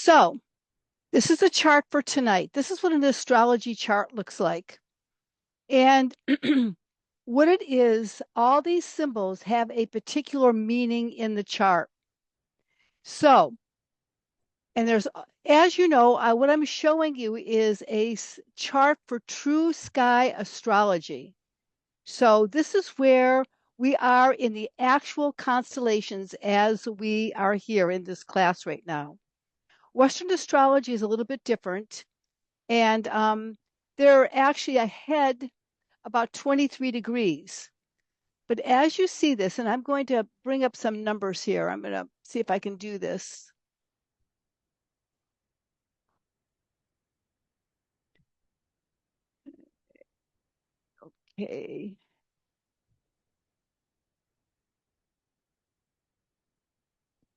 So this is a chart for tonight. This is what an astrology chart looks like. And what it is, all these symbols have a particular meaning in the chart. So, and there's, as you know, what I'm showing you is a chart for true sky astrology. So this is where we are in the actual constellations as we are here in this class right now. Western astrology is a little bit different, and they're actually ahead about 23 degrees. But as you see this, and I'm going to bring up some numbers here. I'm going to see if I can do this. Okay.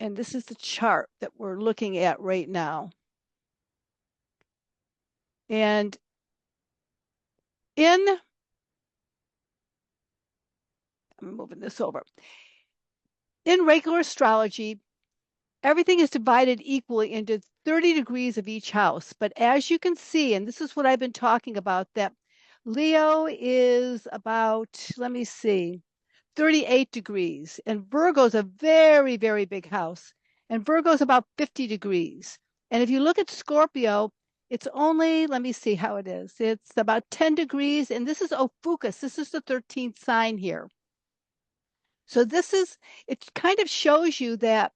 And this is the chart that we're looking at right now. And I'm moving this over. In regular astrology, everything is divided equally into 30 degrees of each house. But as you can see, and this is what I've been talking about, that Leo is about, let me see, 38 degrees. And Virgo is a very, very big house. And Virgo is about 50 degrees. And if you look at Scorpio, it's only, let me see how it is. It's about 10 degrees. And this is Ophiuchus. This is the 13th sign here. So it kind of shows you that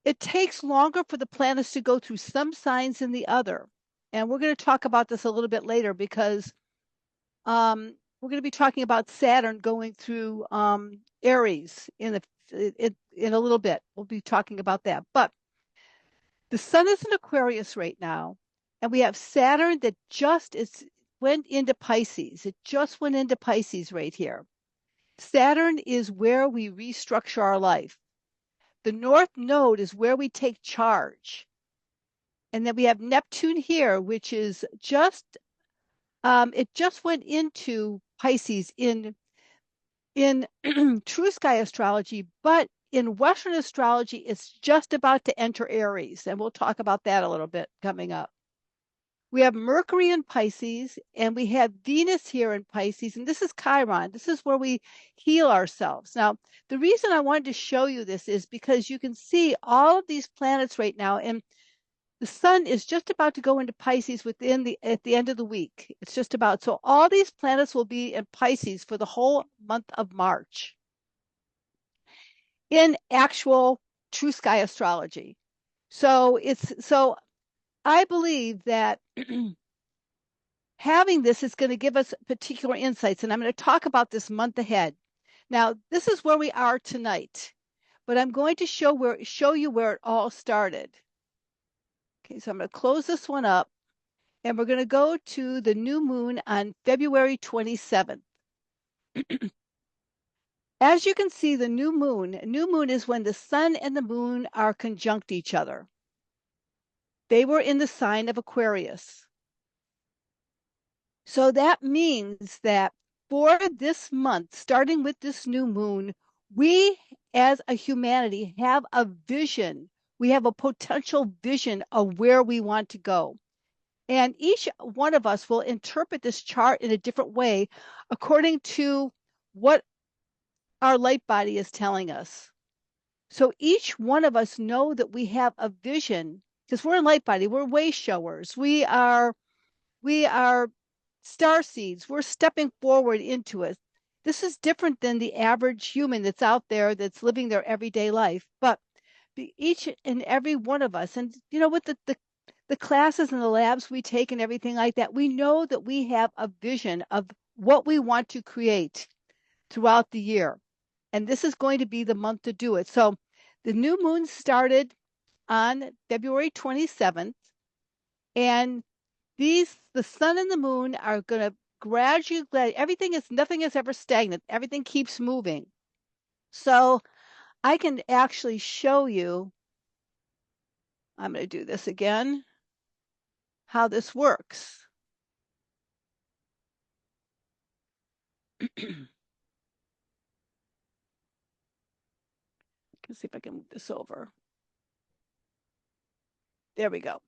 it takes longer for the planets to go through some signs than the other. And we're going to talk about this a little bit later because we're going to be talking about Saturn going through Aries in a little bit. We'll be talking about that. But the sun is in Aquarius right now, and we have Saturn that went into Pisces. It just went into Pisces right here. Saturn is where we restructure our life. The North Node is where we take charge. And then we have Neptune here, which is it just went into Pisces in true sky astrology, but in Western astrology, it's just about to enter Aries. And we'll talk about that a little bit coming up. We have Mercury in Pisces, and we have Venus here in Pisces, and this is Chiron. This is where we heal ourselves. Now, the reason I wanted to show you this is because you can see all of these planets right now, and the sun is just about to go into Pisces at the end of the week. It's just about. So all these planets will be in Pisces for the whole month of March in actual true sky astrology. So I believe that having this is going to give us particular insights, and I'm going to talk about this month ahead. Now, this is where we are tonight, but I'm going to show you where it all started. Okay, so I'm going to close this one up, and we're going to go to the new moon on February 27th. As you can see, the new moon is when the sun and the moon are conjunct each other. They were in the sign of Aquarius. So that means that for this month, starting with this new moon, we as a humanity have a vision. We have a potential vision of where we want to go. And each one of us will interpret this chart in a different way according to what our light body is telling us. So each one of us know that we have a vision because we're a light body, we're way showers. We are star seeds. We're stepping forward into it. This is different than the average human that's out there that's living their everyday life. But each and every one of us, and you know what the classes and the labs we take and everything like that, we know that we have a vision of what we want to create throughout the year. And this is going to be the month to do it. So the new moon started on February 27th, and the sun and the moon are going to gradually, nothing is ever stagnant. Everything keeps moving. So I can actually show you, I'm going to do this again, how this works. Let's see if I can move this over. There we go.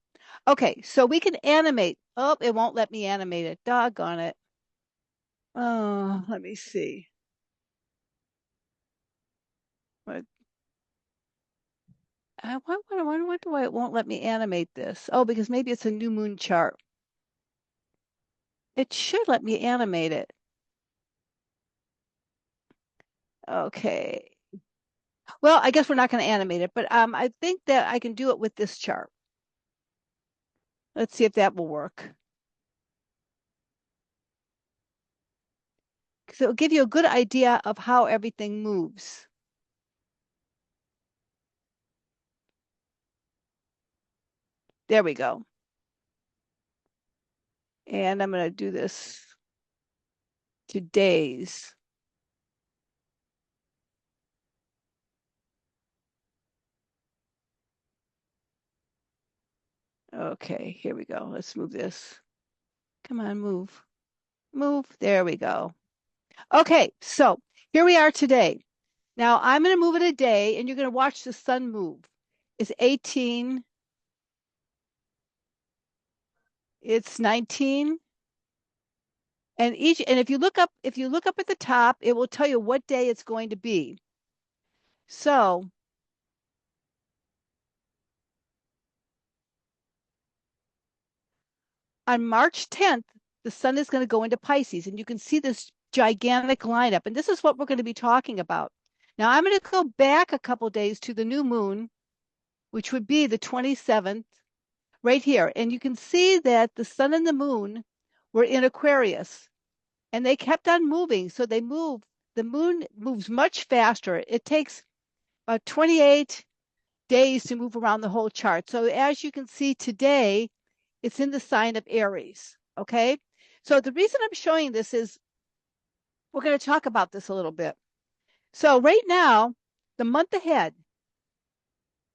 Okay, so we can animate. Oh, it won't let me animate it. Doggone it. Oh, let me see. What, I wonder why it won't let me animate this. Oh, because maybe it's a new moon chart. It should let me animate it. Okay. Well, I guess we're not going to animate it, but I think that I can do it with this chart. Let's see if that will work. So it'll give you a good idea of how everything moves. There we go. And I'm going to do this to days. Okay, here we go. Let's move this. Come on, move. Move. There we go. Okay, so here we are today. Now I'm going to move it a day, and you're going to watch the sun move. It's 18. It's 19. And if you look up at the top, it will tell you what day it's going to be. So on March 10th, the sun is going to go into Pisces, and you can see this gigantic lineup. And this is what we're going to be talking about. Now I'm going to go back a couple days to the new moon, which would be the 27th, right here. And you can see that the sun and the moon were in Aquarius, and they kept on moving. So they move. The moon moves much faster. It takes about 28 days to move around the whole chart. So as you can see today, it's in the sign of Aries. Okay. So the reason I'm showing this is we're going to talk about this a little bit. So right now, the month ahead,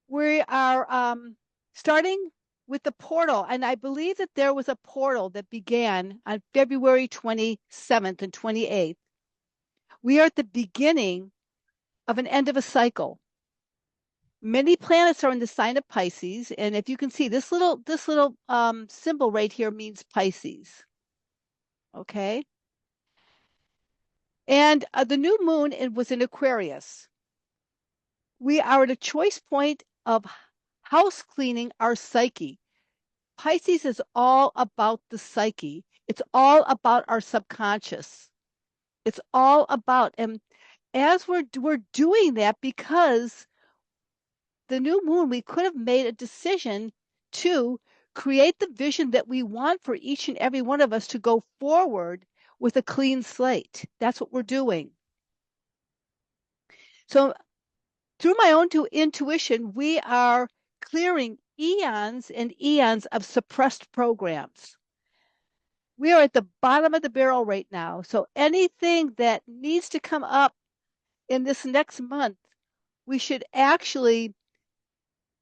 we are starting with the portal. And I believe that there was a portal that began on February 27th and 28th. We are at the beginning of an end of a cycle. Many planets are in the sign of Pisces, and if you can see this little symbol right here means Pisces. Okay, and the new moon was in Aquarius. We are at a choice point of house cleaning our psyche. Pisces is all about the psyche. It's all about our subconscious. It's all about, and as we're doing that because the new moon, we could have made a decision to create the vision that we want for each and every one of us to go forward with a clean slate. That's what we're doing. So, through my own intuition, we are clearing eons and eons of suppressed programs. We are at the bottom of the barrel right now. So, anything that needs to come up in this next month, we should actually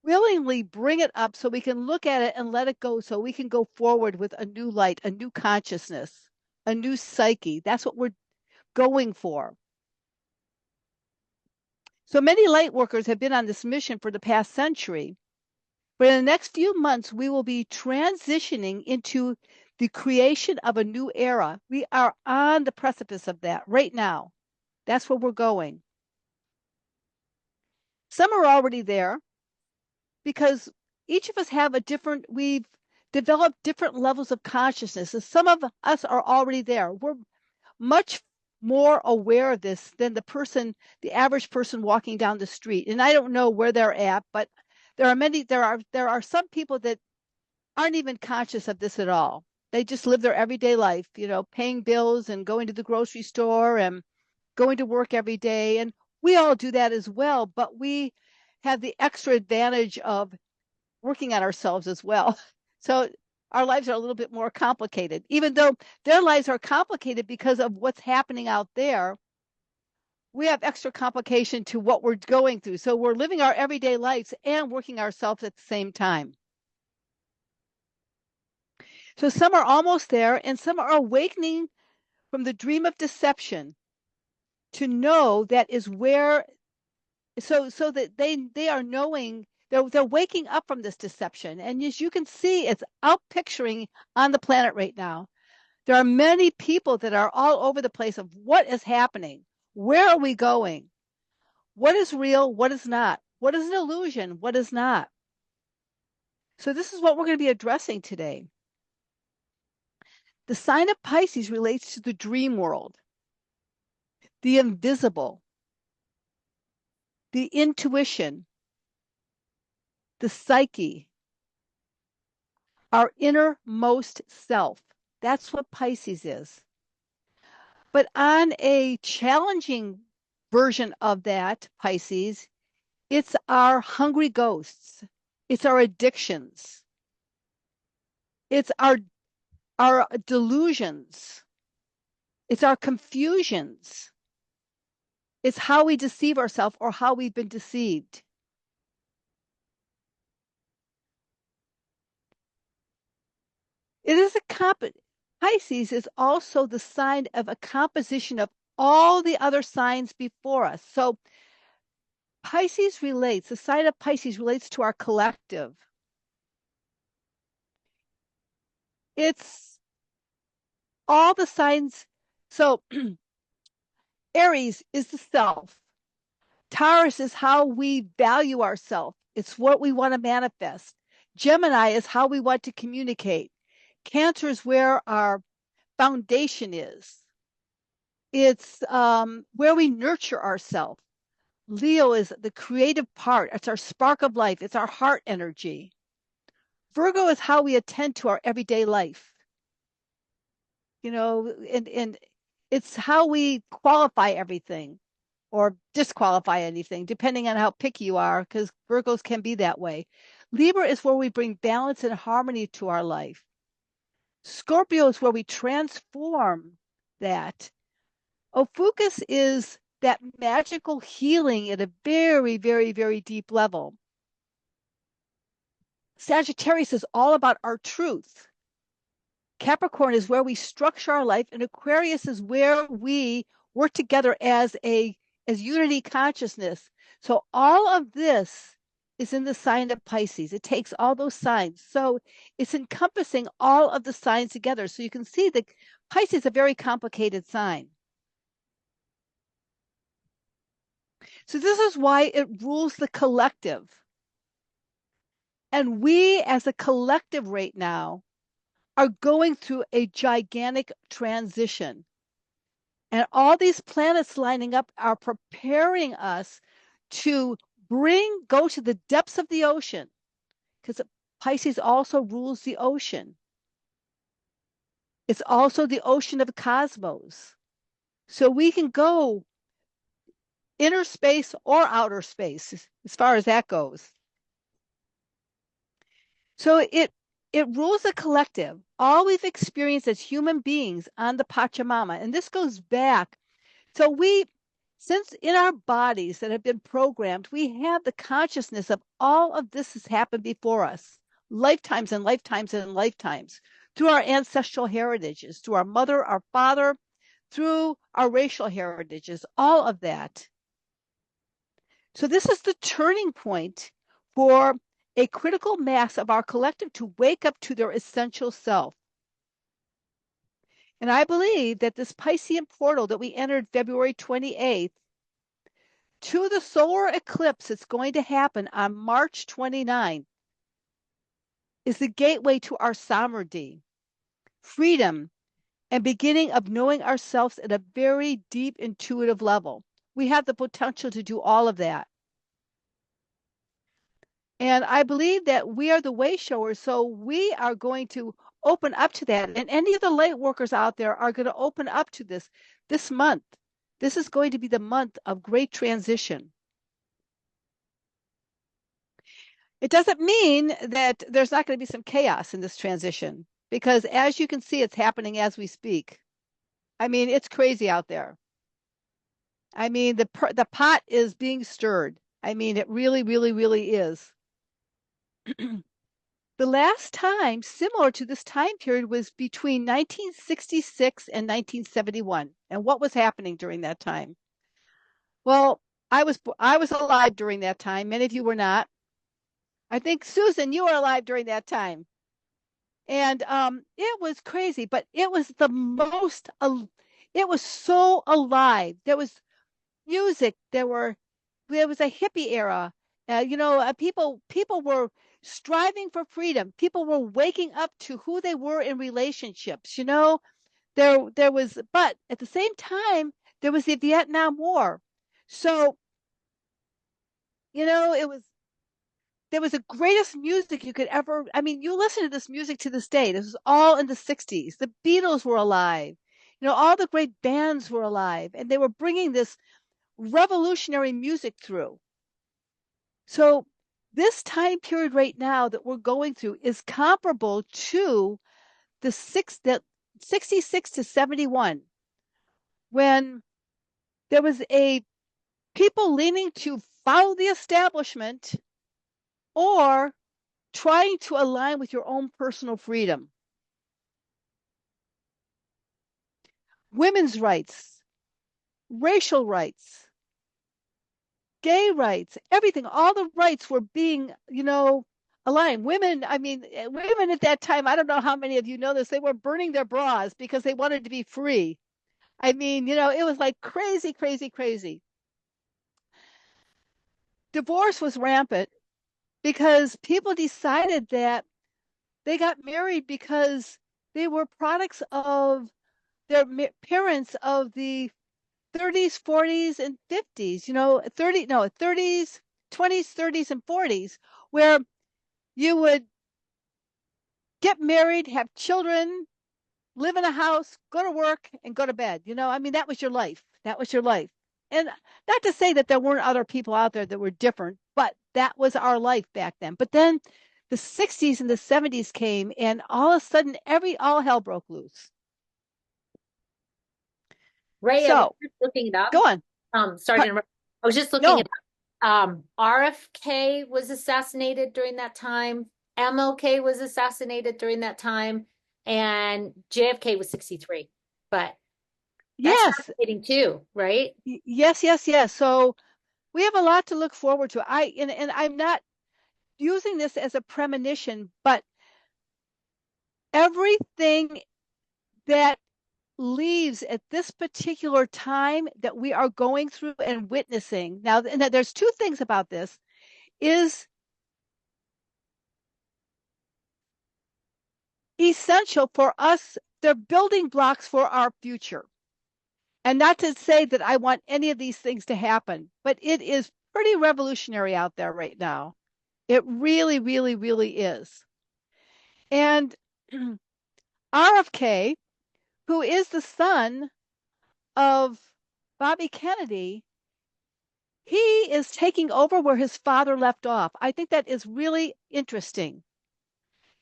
willingly bring it up so we can look at it and let it go so we can go forward with a new light, a new consciousness, a new psyche. That's what we're going for. So many light workers have been on this mission for the past century, but in the next few months, we will be transitioning into the creation of a new era. We are on the precipice of that right now. That's where we're going. Some are already there because each of us have we've developed different levels of consciousness. And some of us are already there. We're much more aware of this than the average person walking down the street. And I don't know where they're at, but there are some people that aren't even conscious of this at all. They just live their everyday life, paying bills and going to the grocery store and going to work every day. And we all do that as well, but we have the extra advantage of working on ourselves as well. So our lives are a little bit more complicated, even though their lives are complicated because of what's happening out there. We have extra complication to what we're going through. So we're living our everyday lives and working ourselves at the same time. So some are almost there and some are awakening from the dream of deception to know that is where, so that they are knowing They're waking up from this deception. And as you can see, it's out picturing on the planet right now. There are many people that are all over the place of what is happening. Where are we going? What is real? What is not? What is an illusion? What is not? So this is what we're going to be addressing today. The sign of Pisces relates to the dream world, the invisible, the intuition, the psyche, our innermost self. That's what Pisces is. But on a challenging version of that, Pisces, it's our hungry ghosts. It's our addictions. It's our delusions. It's our confusions. It's how we deceive ourselves or how we've been deceived. It is Pisces is also the sign of a composition of all the other signs before us. So the sign of Pisces relates to our collective. It's all the signs. So Aries is the self. Taurus is how we value ourselves. It's what we want to manifest. Gemini is how we want to communicate. Cancer is where our foundation is. It's where we nurture ourselves. Leo is the creative part. It's our spark of life. It's our heart energy. Virgo is how we attend to our everyday life. And it's how we qualify everything or disqualify anything, depending on how picky you are, because Virgos can be that way. Libra is where we bring balance and harmony to our life. Scorpio is where we transform that. Ophiuchus is that magical healing at a very, very, very deep level. Sagittarius is all about our truth. Capricorn is where we structure our life, and Aquarius is where we work together as unity consciousness. So all of this is in the sign of Pisces. It takes all those signs. So it's encompassing all of the signs together. So you can see that Pisces is a very complicated sign. So this is why it rules the collective. And we as a collective right now are going through a gigantic transition. And all these planets lining up are preparing us to go to the depths of the ocean, because Pisces also rules the ocean. It's also the ocean of the cosmos. So we can go inner space or outer space as far as that goes. So it rules the collective. All we've experienced as human beings on the Pachamama, and this goes back. So since in our bodies that have been programmed, we have the consciousness of all of this has happened before us, lifetimes and lifetimes and lifetimes, through our ancestral heritages, through our mother, our father, through our racial heritages, all of that. So this is the turning point for a critical mass of our collective to wake up to their essential self. And I believe that this Piscean portal that we entered February 28th to the solar eclipse that's going to happen on March 29th is the gateway to our samadhi, freedom, and beginning of knowing ourselves at a very deep intuitive level. We have the potential to do all of that. And I believe that we are the way showers, so we are going to open up to that. And any of the light workers out there are going to open up to this month. This is going to be the month of great transition. It doesn't mean that there's not going to be some chaos in this transition, because as you can see, it's happening as we speak. I mean, it's crazy out there. I mean, the pot is being stirred. I mean, it really, really, really is. The last time similar to this time period was between 1966 and 1971. And what was happening during that time? Well, I was alive during that time. Many of you were not. I think Susan, you were alive during that time. And it was crazy, but it was the most, it was so alive. There was music. There was a hippie era. People were striving for freedom. People were waking up to who they were in relationships. There was, but at the same time, there was the Vietnam War. So, it was there was the greatest music you could ever. I mean, you listen to this music to this day. This was all in the 60s. The Beatles were alive. All the great bands were alive, and they were bringing this revolutionary music through. So this time period right now that we're going through is comparable to the 66 to 71, when there was a people leaning to follow the establishment or trying to align with your own personal freedom. Women's rights, racial rights, gay rights, everything, all the rights were being, aligned. Women, I mean, women at that time, I don't know how many of you know this, they were burning their bras because they wanted to be free. I mean, it was like crazy, crazy, crazy. Divorce was rampant because people decided that they got married because they were products of their parents of the 30s, 40s, and 50s, 30s, 20s, 30s, and 40s, where you would get married, have children, live in a house, go to work, and go to bed. I mean, that was your life. That was your life. And not to say that there weren't other people out there that were different, but that was our life back then. But then the 60s and the 70s came, and all of a sudden, all hell broke loose. Ray, I was So just looking it up. go on. Sorry to interrupt. I was just looking No. at RFK was assassinated during that time. MLK was assassinated during that time, and JFK was 63. But that's Yes. fascinating too, right? Yes, yes, yes. So we have a lot to look forward to. And I'm not using this as a premonition, but everything that leaves at this particular time that we are going through and witnessing now, and there's two things about this, is essential for us. They're building blocks for our future. And not to say that I want any of these things to happen, but it is pretty revolutionary out there right now. It really, really, really is. And RFK, who is the son of Bobby Kennedy, he is taking over where his father left off. I think that is really interesting,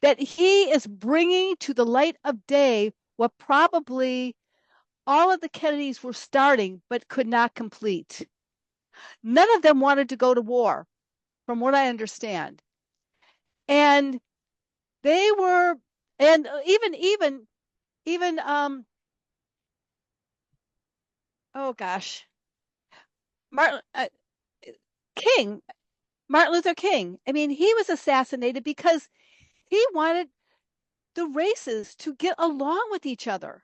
that he is bringing to the light of day what probably all of the Kennedys were starting but could not complete. None of them wanted to go to war, from what I understand. And they were, and even, oh gosh, Martin, King, Martin Luther King. I mean, he was assassinated because he wanted the races to get along with each other.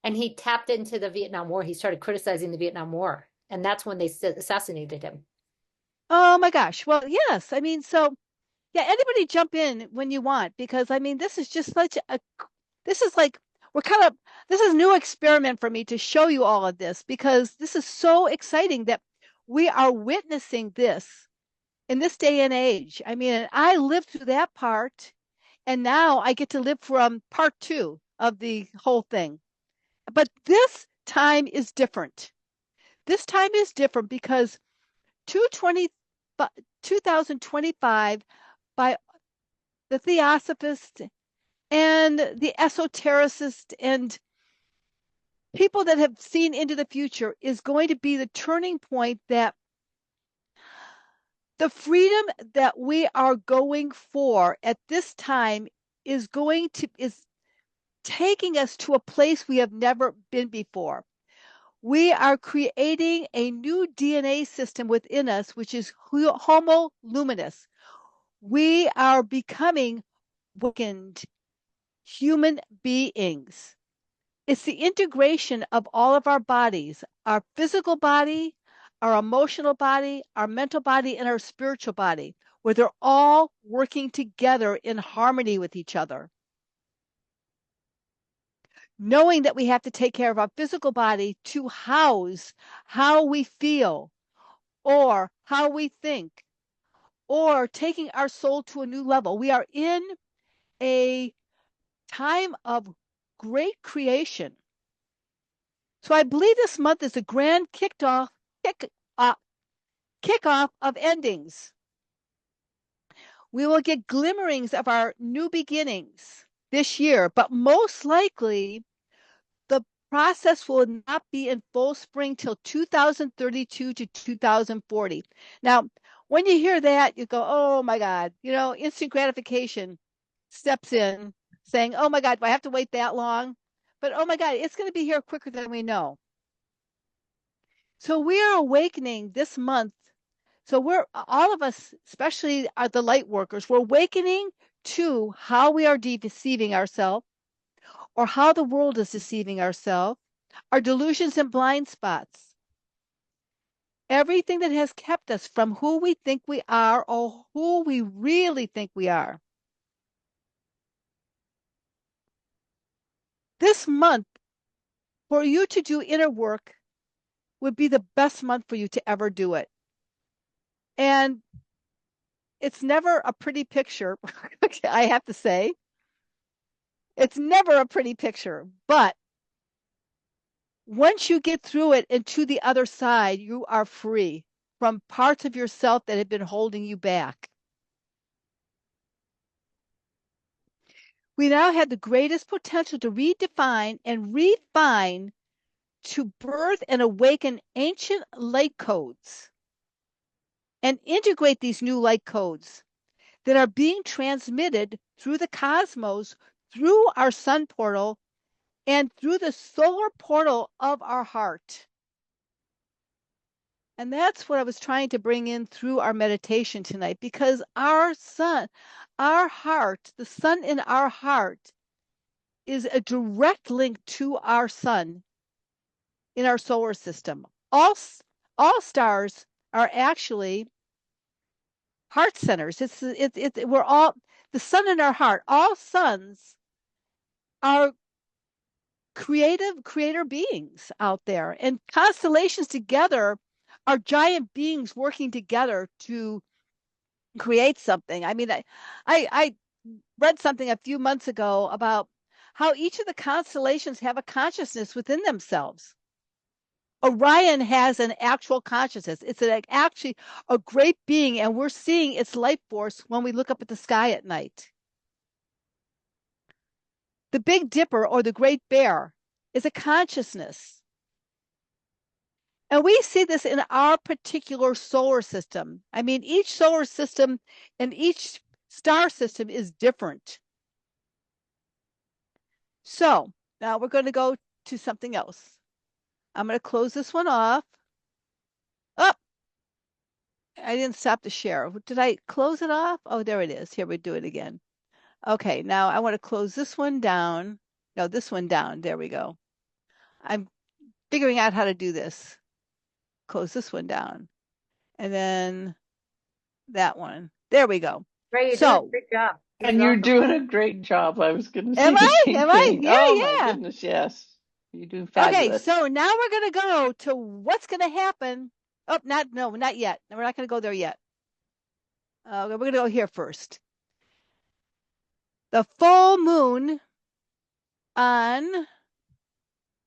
And he tapped into the Vietnam War. He started criticizing the Vietnam War, and that's when they assassinated him. Oh my gosh. Well, yes. I mean, so yeah, anybody jump in when you want, because I mean, this is just such a, this is like, this is a new experiment for me to show you all of this, because this is so exciting that we are witnessing this in this day and age. I mean, I lived through that part, and now I get to live from part two of the whole thing. But this time is different. This time is different because 220, 2025, by the theosophists and the esotericists and people that have seen into the future, is going to be the turning point, that the freedom that we are going for at this time is taking us to a place we have never been before. We are creating a new DNA system within us, which is Homo luminous. We are becoming awakened human beings. It's the integration of all of our bodies, our physical body, our emotional body, our mental body, and our spiritual body, where they're all working together in harmony with each other. Knowing that we have to take care of our physical body to house how we feel or how we think or taking our soul to a new level. We are in a time of great creation. So I believe this month is a grand kick, uh, kickoff of endings. We will get glimmerings of our new beginnings this year, but most likely the process will not be in full spring till 2032 to 2040. Now, when you hear that, you go, oh my God, instant gratification steps in saying, oh my God, do I have to wait that long? But oh my God, it's going to be here quicker than we know. So we are awakening this month. So we're all of us, especially the light workers, we're awakening to how we are deceiving ourselves or how the world is deceiving ourselves, our delusions and blind spots. Everything that has kept us from who we think we are or who we really think we are. This month, for you to do inner work would be the best month for you to ever do it. And it's never a pretty picture, I have to say. It's never a pretty picture, but once you get through it and to the other side, you are free from parts of yourself that have been holding you back. We now have the greatest potential to redefine and refine to birth and awaken ancient light codes and integrate these new light codes that are being transmitted through the cosmos, through our sun portal, and through the solar portal of our heart. And that's what I was trying to bring in through our meditation tonight, because our sun, our heart, the sun in our heart is a direct link to our sun in our solar system. All stars are actually heart centers. We're all the sun in our heart. All suns are creator beings out there, and constellations together are giant beings working together to create something. I mean, I read something a few months ago about how each of the constellations have a consciousness within themselves. Orion has an actual consciousness. It's actually a great being, and we're seeing its life force when we look up at the sky at night. The Big Dipper or the Great Bear is a consciousness. And we see this in our particular solar system. I mean, each solar system and each star system is different. So now we're going to go to something else. I'm going to close this one off. Oh, I didn't stop the share. Did I close it off? Oh, there it is. Here we do it again. Okay, now I want to close this one down. No, this one down. There we go. I'm figuring out how to do this. Close this one down. And then that one. There we go. Ray, you're doing a So, great job. This And is you're awesome. doing a great job. I was going to say am the I? same Am I? thing. Yeah, Oh my yeah. goodness, yes. You do Okay, fabulous. so now we're going to go to what's going to happen. Oh, not yet. We're not going to go there yet. We're going to go here first. The full moon on,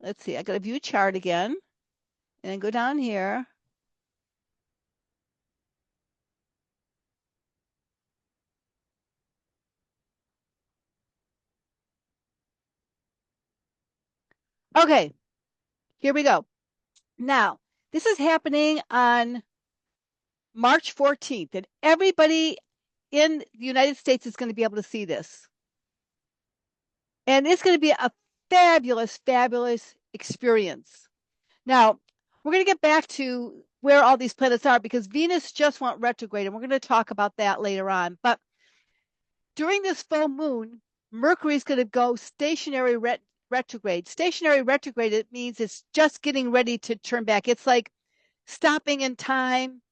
let's see, I got to view chart again and then go down here. Okay, here we go. Now, this is happening on March 14th, and everybody in the United States is going to be able to see this. And it's going to be a fabulous, fabulous experience. Now, we're going to get back to where all these planets are because Venus just went retrograde, and we're going to talk about that later on. But during this full moon, Mercury is going to go stationary retrograde. Stationary retrograde, it means it's just getting ready to turn back. It's like stopping in time,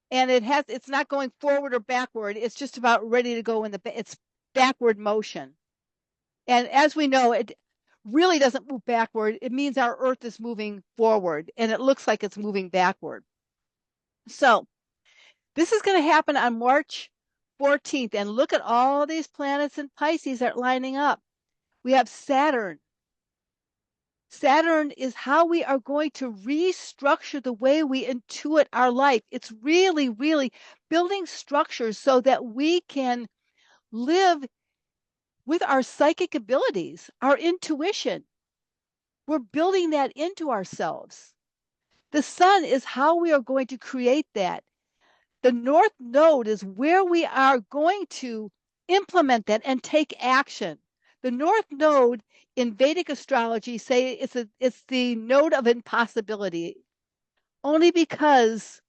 and it's not going forward or backward. It's just about ready to go it's backward motion. And as we know, it really doesn't move backward. It means our Earth is moving forward, and it looks like it's moving backward. So this is going to happen on March 14th. And look at all these planets in Pisces that are lining up. We have Saturn. Saturn is how we are going to restructure the way we intuit our life. It's really, really building structures so that we can live with our psychic abilities, our intuition. We're building that into ourselves. The sun is how we are going to create that. The North Node is where we are going to implement that and take action. The North Node in Vedic astrology say it's the node of impossibility, only because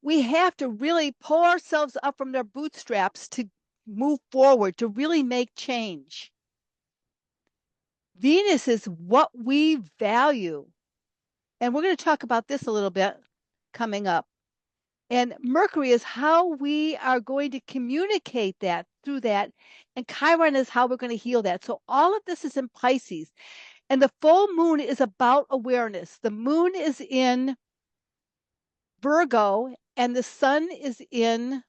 we have to really pull ourselves up from their bootstraps to move forward, to really make change. Venus is what we value. And we're going to talk about this a little bit coming up. And Mercury is how we are going to communicate that through that. And Chiron is how we're going to heal that. So all of this is in Pisces. And the full moon is about awareness. The moon is in Virgo and the sun is in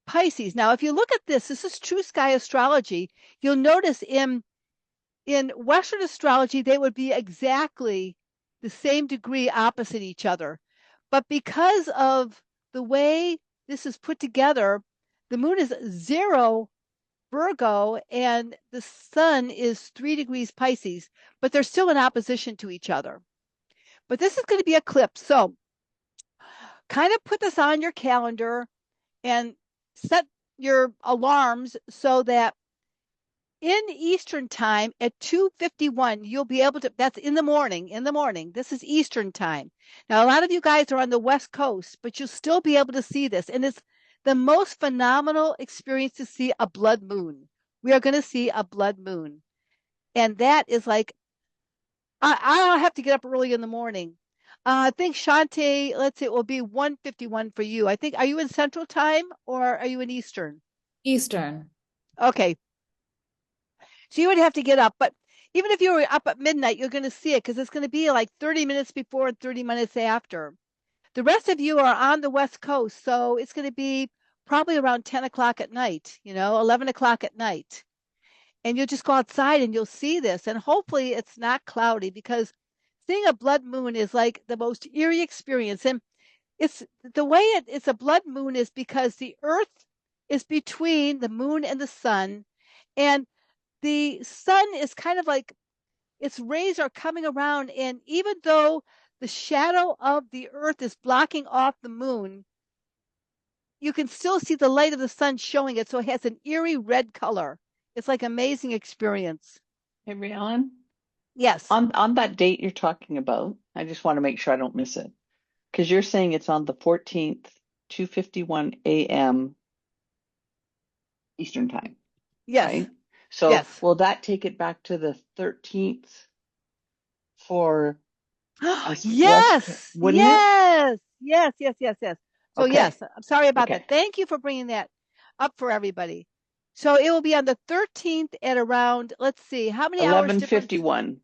Pisces. Now, if you look at this is true Sky Astrology. You'll notice in Western astrology, they would be exactly the same degree opposite each other. But because of the way this is put together, the moon is 0 Virgo and the sun is 3 degrees Pisces, but they're still in opposition to each other. But this is going to be eclipse. So kind of put this on your calendar and set your alarms so that in Eastern time at 2:51, you'll be able to, that's in the morning, this is Eastern time. Now, a lot of you guys are on the West Coast, but you'll still be able to see this. And it's the most phenomenal experience to see a blood moon. We are going to see a blood moon. And that is like, I have to get up early in the morning. I think Shantae, let's see, it will be 1:51 for you. I think, are you in Central time or are you in Eastern? Eastern. Okay. So you would have to get up, but even if you were up at midnight, you're going to see it because it's going to be like 30 minutes before and 30 minutes after. The rest of you are on the West Coast, so it's going to be probably around 10 o'clock at night, 11 o'clock at night. And you'll just go outside and you'll see this. And hopefully it's not cloudy because seeing a blood moon is like the most eerie experience. And it's the way it's a blood moon is because the Earth is between the moon and the sun. And the sun is kind of like its rays are coming around, and even though the shadow of the Earth is blocking off the moon, you can still see the light of the sun showing it, so it has an eerie red color. It's like amazing experience. Hey, Rhiannon, Yes. on that date you're talking about, I just want to make sure I don't miss it. Because you're saying it's on the 14th, 2:51 a.m. Eastern time, Yes. right? So yes. will that take it back to the 13th for us? Yes. Wouldn't it? Yes. Yes. Yes. Yes. Yes. So Okay. yes, I'm sorry about Okay. that. Thank you for bringing that up for everybody. So it will be on the 13th at around, let's see, how many hours difference? 11:51.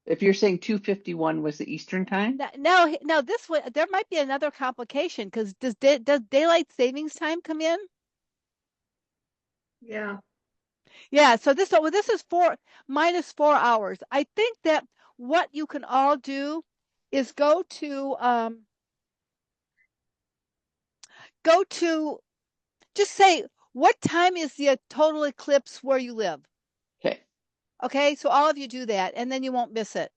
If you're saying 2:51 was the Eastern time? Now this way, there might be another complication because does daylight savings time come in? Yeah. Yeah, so this is minus 4 hours. I think that what you can all do is go to just say what time is the total eclipse where you live. Okay. Okay, so all of you do that, and then you won't miss it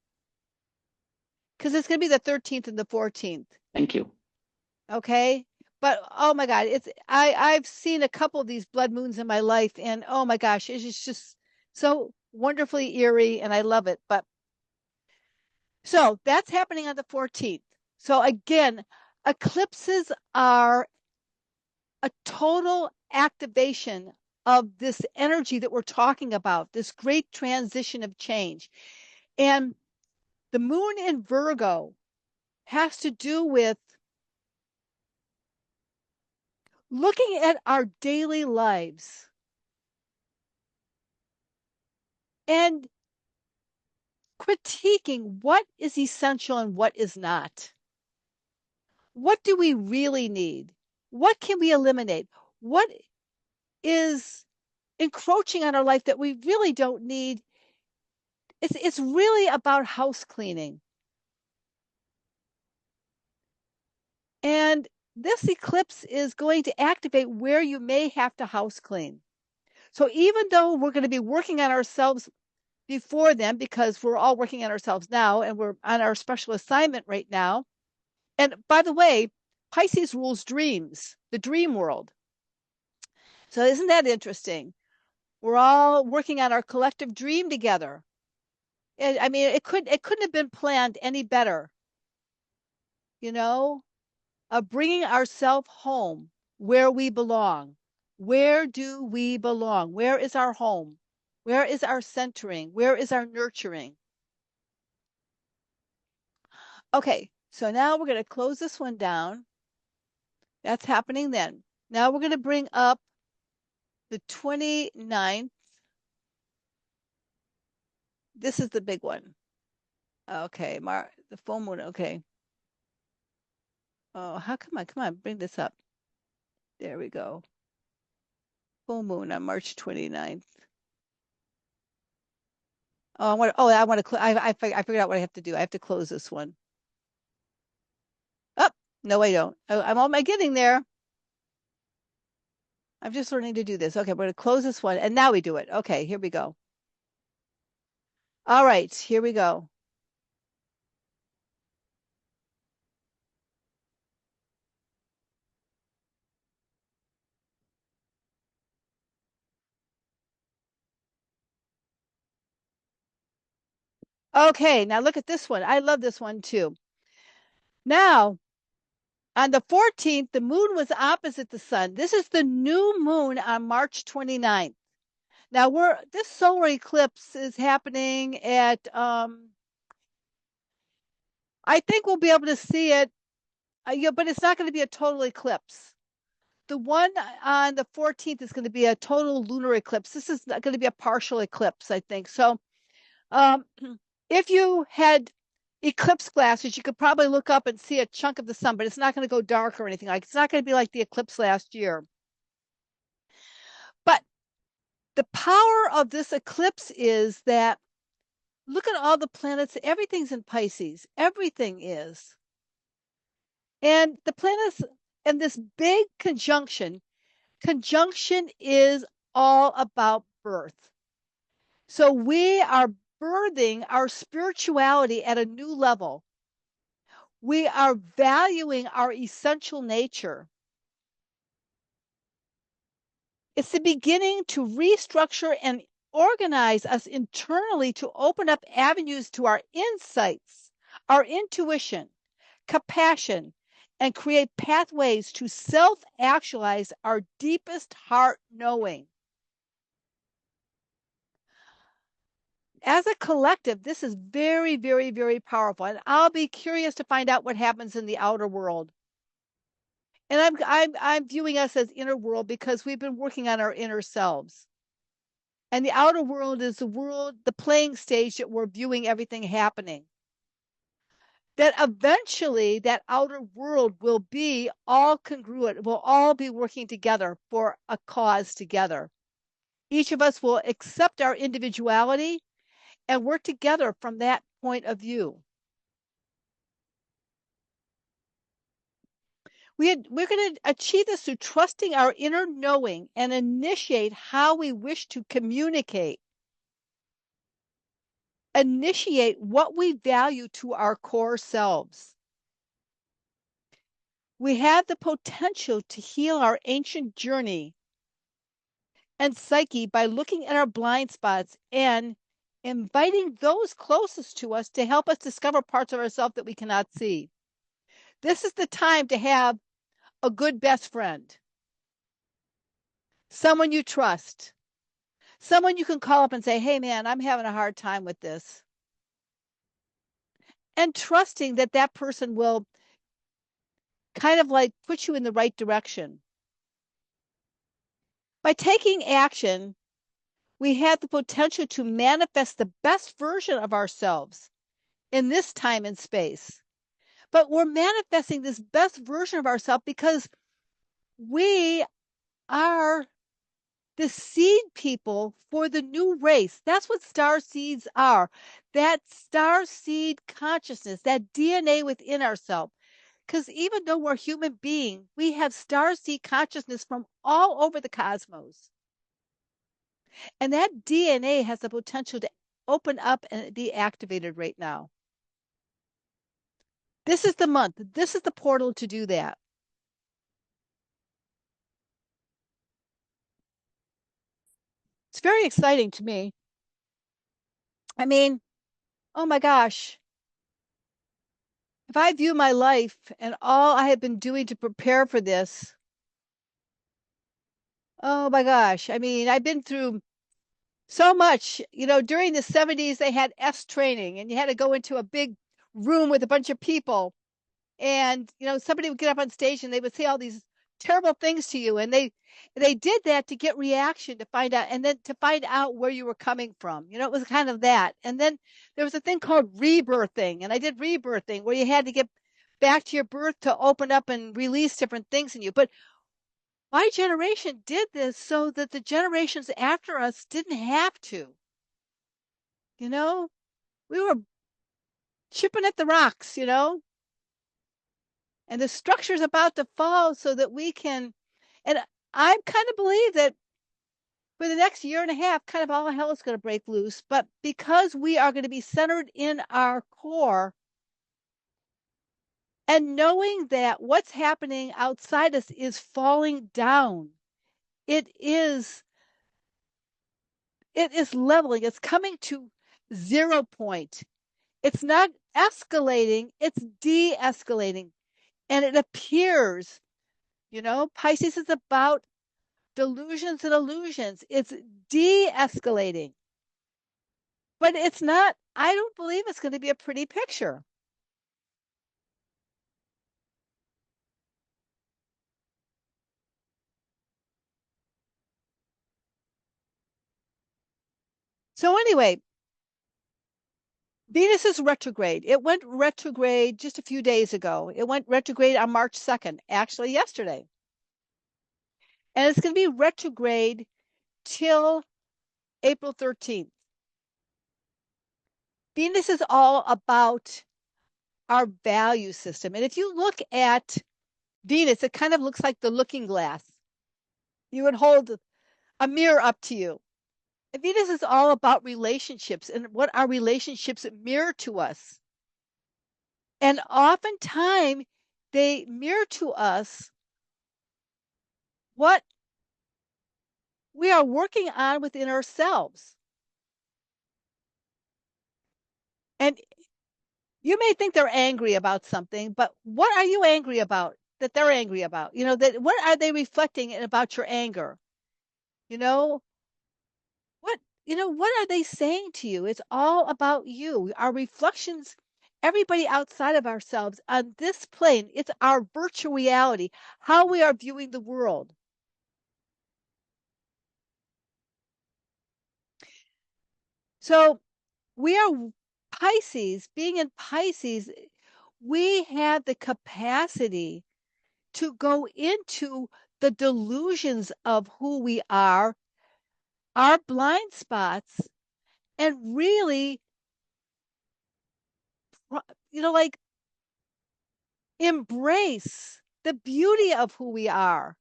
because it's going to be the 13th and the 14th. Thank you. Okay, but oh my God, I've seen a couple of these blood moons in my life, and oh my gosh, it's just so wonderfully eerie, and I love it. But so that's happening on the 14th. So again, eclipses are a total activation of this energy that we're talking about, this great transition of change. And the moon in Virgo has to do with looking at our daily lives and critiquing what is essential and what is not. What do we really need? What can we eliminate? What is encroaching on our life that we really don't need? It's really about house cleaning. And this eclipse is going to activate where you may have to house clean. So even though we're going to be working on ourselves before then, because we're all working on ourselves now and we're on our special assignment right now. And by the way, Pisces rules dreams, the dream world. So isn't that interesting? We're all working on our collective dream together. And I mean, it couldn't have been planned any better, you know, of bringing ourselves home where we belong. Where do we belong? Where is our home? Where is our centering? Where is our nurturing? Okay, so now we're going to close this one down. That's happening then. Now we're going to bring up the 29th. This is the big one. Okay, the full moon. Okay. Oh, come on, bring this up. There we go. Full moon on March 29th. Oh, I want to, I figured out what I have to do. I have to close this one. Oh, no, I don't. I'm on my getting there. I'm just learning to do this. Okay, we're going to close this one. And now we do it. Okay, here we go. All right, here we go. Okay, now look at this one. I love this one too. Now, on the 14th, the moon was opposite the sun. This is the new moon on March 29th. Now this solar eclipse is happening at I think we'll be able to see it, but it's not going to be a total eclipse. The one on the 14th is going to be a total lunar eclipse. This is going to be a partial eclipse, I think. So um, if you had eclipse glasses, you could probably look up and see a chunk of the sun, but it's not going to go dark or anything. Like it's not going to be like the eclipse last year. But the power of this eclipse is that look at all the planets. Everything's in Pisces. Everything is. And the planets and this big conjunction is all about birth. So we are birthing our spirituality at a new level. We are valuing our essential nature. It's the beginning to restructure and organize us internally to open up avenues to our insights, our intuition, compassion, and create pathways to self-actualize our deepest heart knowing. As a collective, this is very, very, very powerful. And I'll be curious to find out what happens in the outer world. And I'm viewing us as inner world because we've been working on our inner selves. And the outer world is the playing stage that we're viewing everything happening. That eventually that outer world will be all congruent, we'll all be working together for a cause together. Each of us will accept our individuality and work together from that point of view. We're going to achieve this through trusting our inner knowing and initiate how we wish to communicate. Initiate what we value to our core selves. We have the potential to heal our ancient journey and psyche by looking at our blind spots and inviting those closest to us to help us discover parts of ourselves that we cannot see. This is the time to have a good best friend. someone you trust, someone you can call up and say, hey, man, I'm having a hard time with this. And trusting that that person will kind of like put you in the right direction. By taking action, we have the potential to manifest the best version of ourselves in this time and space. But we're manifesting this best version of ourselves because we are the seed people for the new race. That's what star seeds are. That star seed consciousness, that DNA within ourselves. Because even though we're human beings, we have star seed consciousness from all over the cosmos. And that DNA has the potential to open up and be activated right now. This is the month. This is the portal to do that. It's very exciting to me. I mean, oh my gosh. If I view my life and all I have been doing to prepare for this, oh my gosh. I mean, I've been through so much. During the 70s, they had S training, and you had to go into a big room with a bunch of people. And, somebody would get up on stage and they would say all these terrible things to you. And they did that to get reaction, to find out, and then to find out where you were coming from. It was kind of that. And then there was a thing called rebirthing. And I did rebirthing where you had to get back to your birth to open up and release different things in you. But my generation did this so that the generations after us didn't have to. We were chipping at the rocks, and the structure's about to fall so that we can. And I kind of believe that for the next year and a half, kind of all hell is going to break loose. But because we are going to be centered in our core and knowing that what's happening outside us is falling down, it is leveling, it's coming to 0 point. It's not escalating, it's de-escalating. And it appears, Pisces is about delusions and illusions. It's de-escalating. But it's not, I don't believe it's going to be a pretty picture. So anyway, Venus is retrograde. It went retrograde just a few days ago. It went retrograde on March 2nd, actually yesterday. And it's going to be retrograde till April 13th. Venus is all about our value system. And if you look at Venus, it kind of looks like the looking glass. You would hold a mirror up to you. And Venus is all about relationships and what our relationships mirror to us. And oftentimes they mirror to us what we are working on within ourselves. And you may think they're angry about something, but what are you angry about that they're angry about? That what are they reflecting about your anger? What what are they saying to you? It's all about you. Our reflections, everybody outside of ourselves on this plane, it's our virtual reality, how we are viewing the world. So we are Pisces. Being in Pisces, we have the capacity to go into the delusions of who we are, our blind spots, and really, like embrace the beauty of who we are.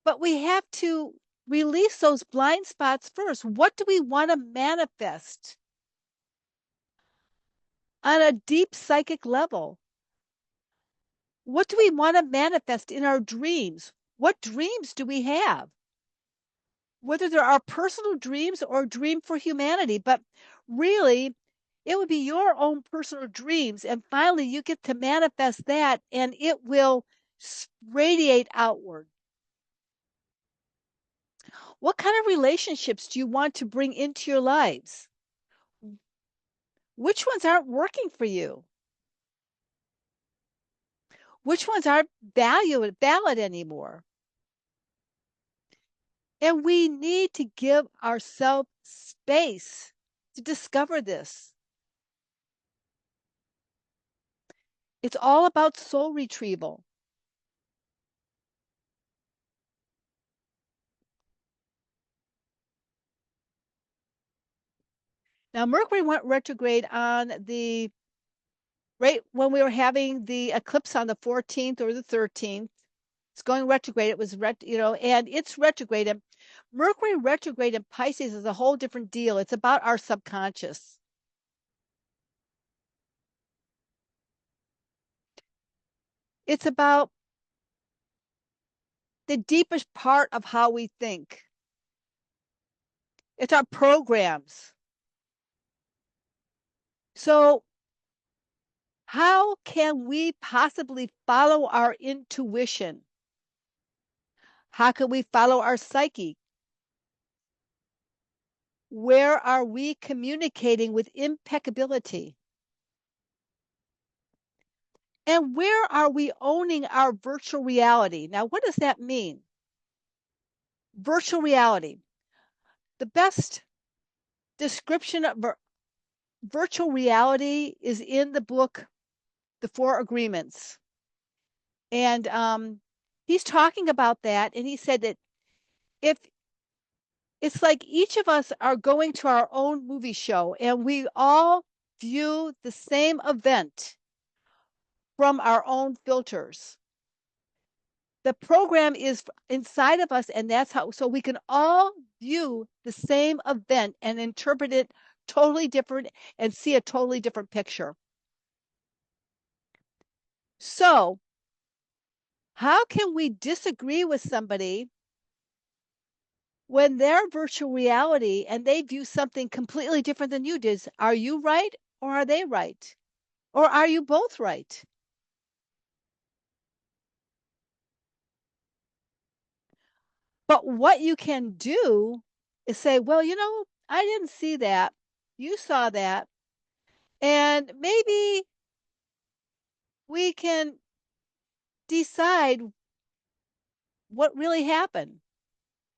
But we have to release those blind spots first. What do we want to manifest on a deep psychic level? What do we want to manifest in our dreams? What dreams do we have? Whether they're our personal dreams or dream for humanity, but really, it would be your own personal dreams. And finally, you get to manifest that and it will radiate outward. What kind of relationships do you want to bring into your lives? Which ones aren't working for you? Which ones aren't valid anymore? And we need to give ourselves space to discover this. It's all about soul retrieval. Now, Mercury went retrograde on the right when we were having the eclipse on the 14th or the 13th. It's going retrograde. It was, and it's retrograde. And Mercury retrograde in Pisces is a whole different deal. It's about our subconscious. It's about the deepest part of how we think. It's our programs. So, how can we possibly follow our intuition? How can we follow our psyche? Where are we communicating with impeccability? And where are we owning our virtual reality? Now, what does that mean? Virtual reality. The best description of virtual reality is in the book, The Four Agreements. And he's talking about that. And he said that if it's like each of us are going to our own movie show and we all view the same event from our own filters. The program is inside of us, and that's how, so we can all view the same event and interpret it totally different and see a totally different picture. So, how can we disagree with somebody when their virtual reality and they view something completely different than you did? Are you right or are they right? Or are you both right? But what you can do is say, well, I didn't see that. You saw that. And maybe we can decide what really happened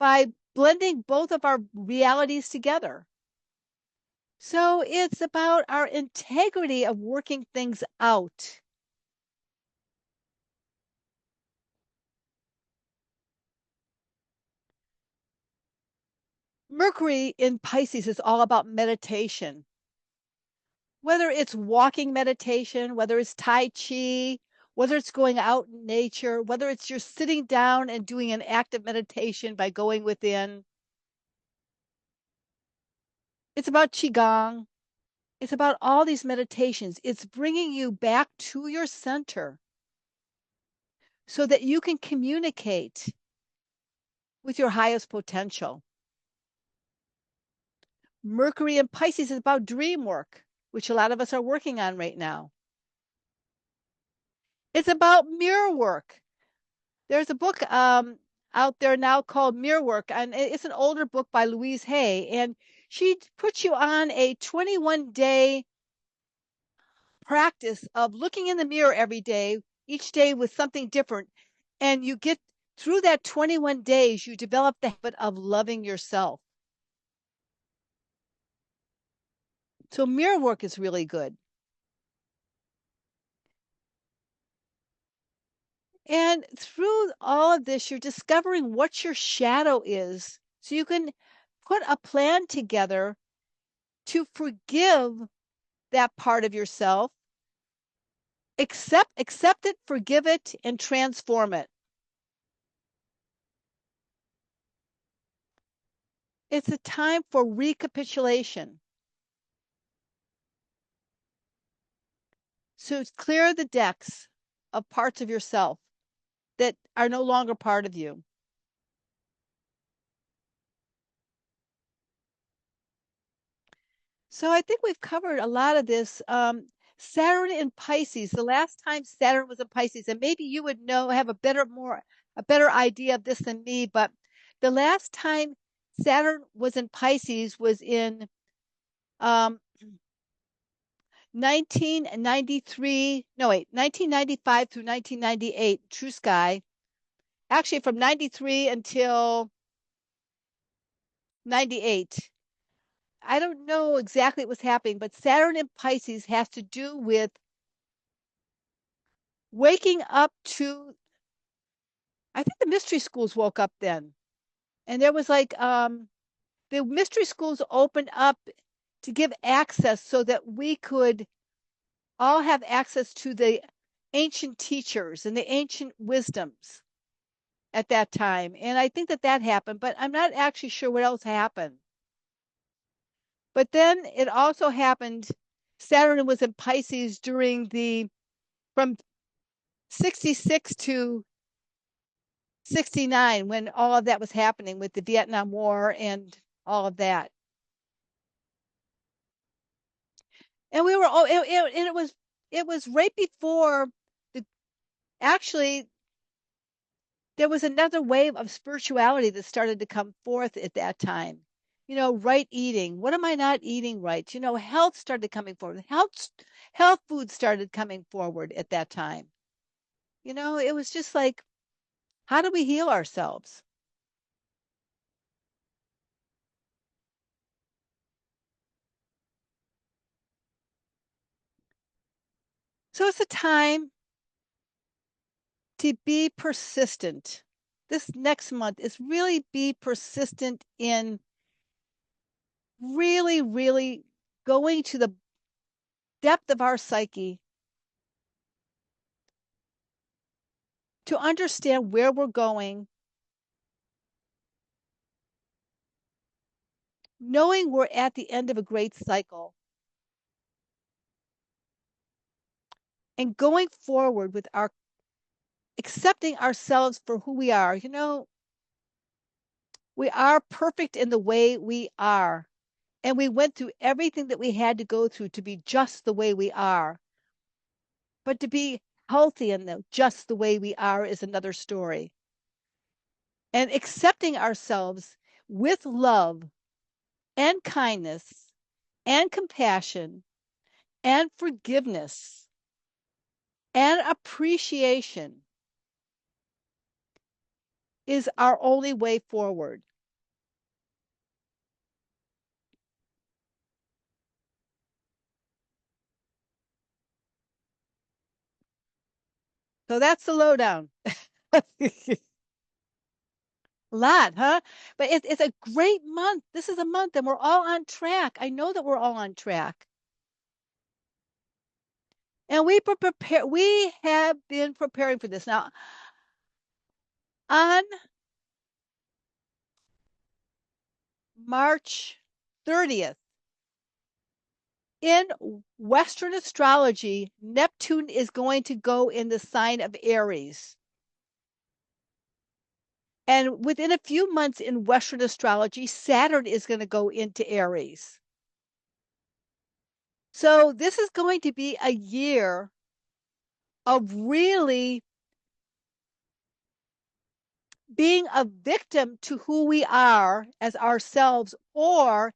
by blending both of our realities together. So it's about our integrity of working things out. Mercury in Pisces is all about meditation. Whether it's walking meditation, whether it's Tai Chi, whether it's going out in nature, whether it's you're sitting down and doing an active meditation by going within. It's about Qigong. It's about all these meditations. It's bringing you back to your center so that you can communicate with your highest potential. Mercury in Pisces is about dream work, which a lot of us are working on right now. It's about mirror work. There's a book out there now called Mirror Work, and it's an older book by Louise Hay, and she puts you on a 21-day practice of looking in the mirror every day, each day with something different. And you get through that 21 days, you develop the habit of loving yourself. So mirror work is really good. And through all of this, you're discovering what your shadow is. So you can put a plan together to forgive that part of yourself, accept it, forgive it, and transform it. It's a time for recapitulation. So clear the decks of parts of yourself that are no longer part of you. So I think we've covered a lot of this. Saturn in Pisces, the last time Saturn was in Pisces, and maybe you would have a better idea of this than me, but the last time Saturn was in Pisces was in 1993, no wait, 1995 through 1998, true sky. Actually, from 93 until 98. I don't know exactly what was happening, but Saturn in Pisces has to do with waking up to, I think the mystery schools woke up then. And there was like the mystery schools opened up to give access so that we could all have access to the ancient teachers and the ancient wisdoms at that time. And I think that that happened, but I'm not actually sure what else happened. But then it also happened, Saturn was in Pisces during from 66 to 69 when all of that was happening with the Vietnam War and all of that. And we were all, and it was right before the, actually, there was another wave of spirituality that started to come forth at that time. You know, right eating. What am I not eating right? You know, health started coming forward. Health food started coming forward at that time. You know, it was just like, how do we heal ourselves? So it's a time to be persistent. This next month is really be persistent in really, really going to the depth of our psyche to understand where we're going, knowing we're at the end of a great cycle, and going forward with our accepting ourselves for who we are. You know, we are perfect in the way we are. And we went through everything that we had to go through to be just the way we are. But to be healthy and just the way we are is another story. And accepting ourselves with love and kindness and compassion and forgiveness and appreciation is our only way forward. So that's the lowdown. A lot, huh? But it's a great month. This is a month and we're all on track. I know that we're all on track. And we have been preparing for this. Now, on March 30th, in Western astrology, Neptune is going to go in the sign of Aries. And within a few months in Western astrology, Saturn is going to go into Aries. So this is going to be a year of really being a victim to who we are as ourselves or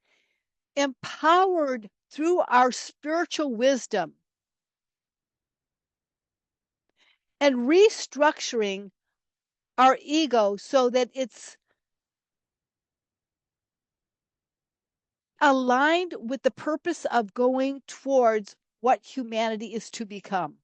empowered through our spiritual wisdom and restructuring our ego so that it's aligned with the purpose of going towards what humanity is to become.